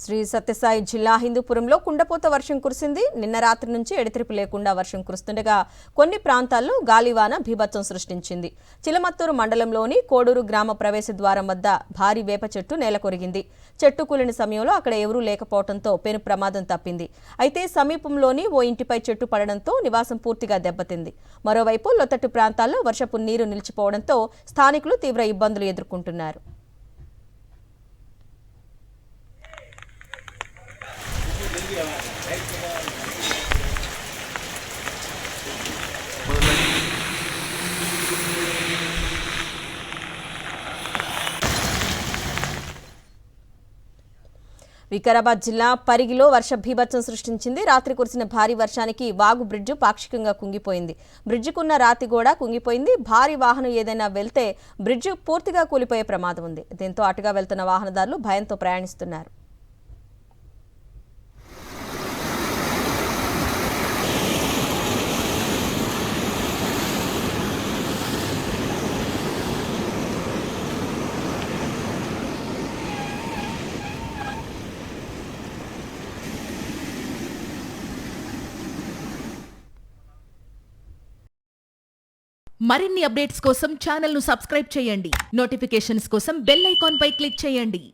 శ్రీ సత్యసాయి జిల్లా హిందూపురంలో కుండపోత వర్షం కురిసింది. నిన్న రాత్రి నుంచి ఎడతెరిపి లేకుండా వర్షం కురుస్తుండగా కొన్ని ప్రాంతాల్లో గాలివాన బీభత్సం సృష్టించింది. చిలమత్తూరు మండలంలోని కోడూరు గ్రామ ప్రవేశ ద్వారం వద్ద భారీ వేప చెట్టు నేలకొరిగింది. చెట్టు కూలిన సమయంలో అక్కడ ఎవరూ లేకపోవడంతో పెను ప్రమాదం తప్పింది. అయితే సమీపంలోని ఓ ఇంటిపై చెట్టు పడడంతో నివాసం పూర్తిగా దెబ్బతింది. మరోవైపు లోతట్టు ప్రాంతాల్లో వర్షపు నీరు నిలిచిపోవడంతో స్థానికులు తీవ్ర ఇబ్బందులు ఎదుర్కొంటున్నారు. వికారాబాద్ జిల్లా పరిగిలో వర్ష బీభత్సం సృష్టించింది. రాత్రి కురిసిన భారీ వర్షానికి వాగు బ్రిడ్జి పాక్షికంగా కుంగిపోయింది. బ్రిడ్జికున్న రాతి కూడా కుంగిపోయింది. భారీ వాహనం ఏదైనా వెళ్తే బ్రిడ్జి పూర్తిగా కూలిపోయే ప్రమాదం ఉంది. దీంతో అటుగా వెళ్తున్న వాహనదారులు భయంతో ప్రయాణిస్తున్నారు. మరిన్ని అప్డేట్స్ కోసం ఛానల్ ను సబ్స్క్రైబ్ చేయండి. నోటిఫికేషన్స్ కోసం బెల్ ఐకాన్ పై క్లిక్ చేయండి.